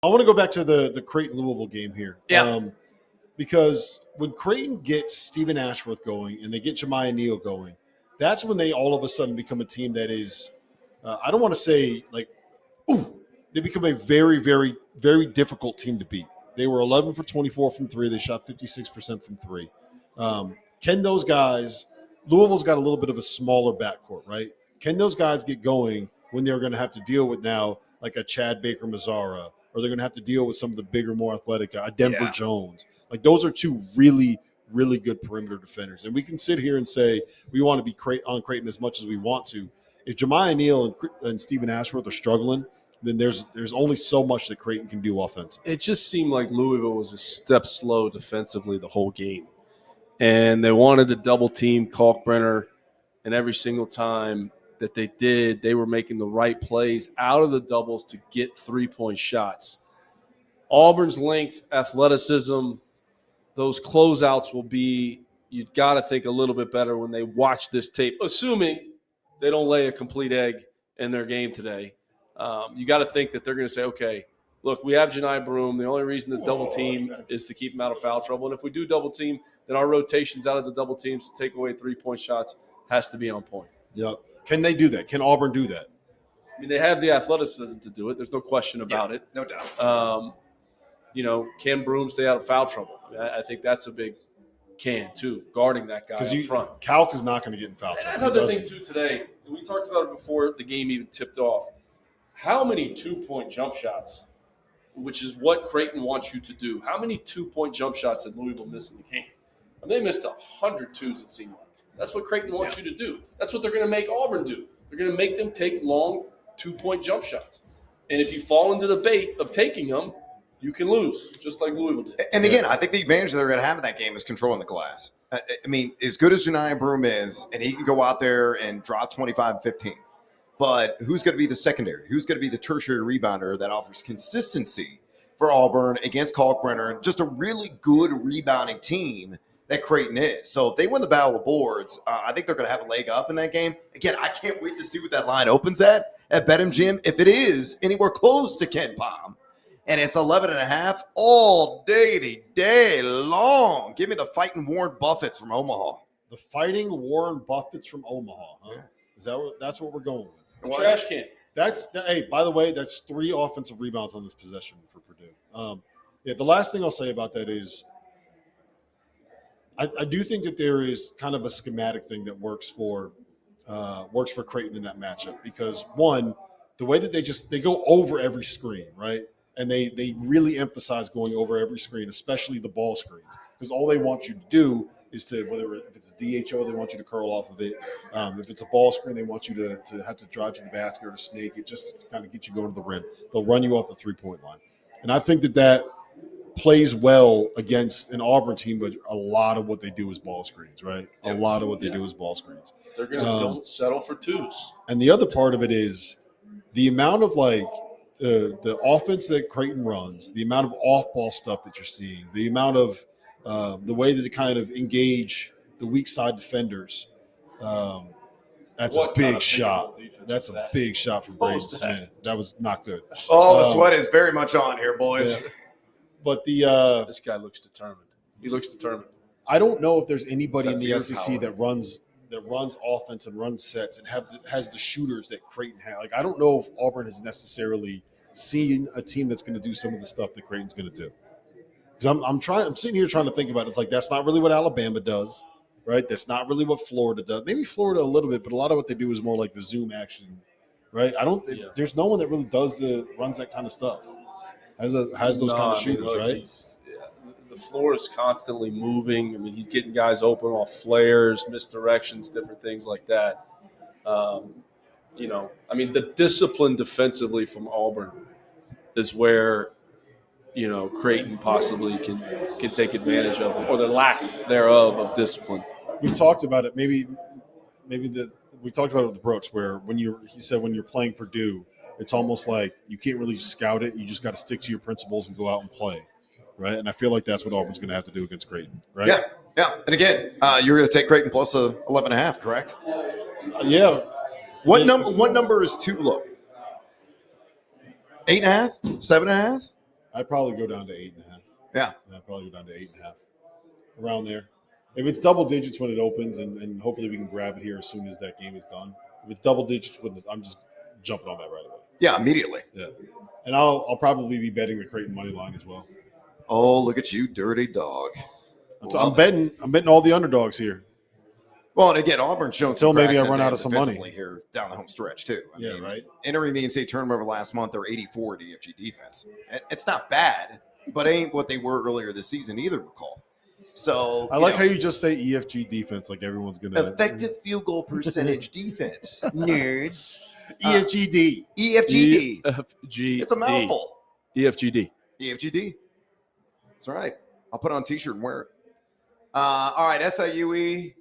I want to go back to the Creighton-Louisville game here. Yeah. Because when Creighton gets Stephen Ashworth going and they get Jemiah Neal going, that's when they all of a sudden become a team that is, I don't want to say like, ooh, they become a very, very, very difficult team to beat. They were 11 for 24 from three. They shot 56% from three. Can those guys – Louisville's got a little bit of a smaller backcourt, right? Can those guys get going when they're going to have to deal with now like a Chad Baker-Mazzara, or they're going to have to deal with some of the bigger, more athletic – Denver Jones. Like those are two really, really good perimeter defenders. And we can sit here and say we want to be on Creighton as much as we want to. If Jemiah Neal and Stephen Ashworth are struggling – then there's only so much that Creighton can do offensively. It just seemed like Louisville was a step slow defensively the whole game. And they wanted to double-team Kalkbrenner, and every single time that they did, they were making the right plays out of the doubles to get three-point shots. Auburn's length, athleticism, those closeouts will be – you've got to think a little bit better when they watch this tape, assuming they don't lay a complete egg in their game today. You got to think that they're going to say, okay, look, we have Janai Broome. The only reason to double team is to keep him out of foul trouble. And if we do double team, then our rotations out of the double teams to take away 3-point shots has to be on point. Yep. Can they do that? Can Auburn do that? I mean, they have the athleticism to do it. There's no question about it. No doubt. Can Broome stay out of foul trouble? I think that's a big can, too, guarding that guy up front. Calc is not going to get in foul trouble. Another thing, too, today, and we talked about it before the game even tipped off. How many 2-point jump shots, which is what Creighton wants you to do, how many 2-point jump shots did Louisville miss in the game? I mean, they missed 100 twos, it seemed like. That's what Creighton wants you to do. That's what they're going to make Auburn do. They're going to make them take long 2-point jump shots. And if you fall into the bait of taking them, you can lose, just like Louisville did. And again, I think the advantage they're going to have in that game is controlling the glass. I mean, as good as Janai Broome is, and he can go out there and drop 25-15. But who's going to be the secondary? Who's going to be the tertiary rebounder that offers consistency for Auburn against Kalkbrenner? Just a really good rebounding team that Creighton is. So if they win the battle of the boards, I think they're going to have a leg up in that game. Again, I can't wait to see what that line opens at BetMGM. If it is anywhere close to Ken Palm, and it's 11.5 all day long. Give me the Fighting Warren Buffetts from Omaha. The Fighting Warren Buffetts from Omaha, huh? Yeah. That's what we're going with? Trash can. Hey, by the way, that's 3 offensive rebounds on this possession for Purdue. The last thing I'll say about that is I do think that there is kind of a schematic thing that works for Creighton in that matchup because, one, the way that they go over every screen, right? And they really emphasize going over every screen, especially the ball screens, because all they want you to do is to, if it's a DHO, they want you to curl off of it. If it's a ball screen, they want you to have to drive to the basket or to snake it just to kind of get you going to the rim. They'll run you off the 3-point line. And I think that plays well against an Auburn team, but a lot of what they do is ball screens, right? A lot of what they do is ball screens. They're going to don't settle for twos. And the other part of it is the amount of the offense that Creighton runs, the amount of off-ball stuff that you're seeing, the amount of the way that they kind of engage the weak side defenders. That's a big shot. That's a big shot from Braden Smith. That was not good. Oh, the sweat is very much on here, boys. Yeah. But this guy looks determined. He looks determined. I don't know if there's anybody in the SEC that runs offense and runs sets and has the shooters that Creighton has. Like, I don't know if Auburn has necessarily seen a team that's going to do some of the stuff that Creighton's going to do. Because I'm sitting here trying to think about it. It's like that's not really what Alabama does, right? That's not really what Florida does. Maybe Florida a little bit, but a lot of what they do is more like the zoom action, right? There's no one that really runs that kind of stuff. Has those kind of shooters, right? The floor is constantly moving. I mean, he's getting guys open off flares, misdirections, different things like that. The discipline defensively from Auburn is where, Creighton possibly can take advantage of it, or the lack thereof of discipline. We talked about it. Maybe we talked about it with Brooks, where he said when you're playing Purdue, it's almost like you can't really scout it. You just got to stick to your principles and go out and play, right? And I feel like that's what Auburn's going to have to do against Creighton, right? Yeah. And again, you're going to take Creighton plus 11.5, correct? Yeah. What number is too low? 8.5? 7.5? I'd probably go down to 8.5. Yeah. I'd probably go down to 8.5, around there. If it's double digits when it opens, and hopefully we can grab it here as soon as that game is done. If it's double digits, I'm just jumping on that right away. Yeah, immediately. Yeah, and I'll probably be betting the Creighton money line as well. Oh, look at you, dirty dog. So I'm betting all the underdogs here. Well, and again, Auburn's shown Until some maybe cracks I run in out of some money here down the home stretch too. I mean, right. Entering the NCAA tournament over last month, they're 84 at EFG defense. It's not bad, but ain't what they were earlier this season either, McCall. So I like how you just say EFG defense, like everyone's gonna effective field goal percentage defense. Nerds. EFGD. EFGD. EFGD. It's a mouthful. EFGD. EFGD. That's right. I'll put it on a t-shirt and wear it. All right, SIUE.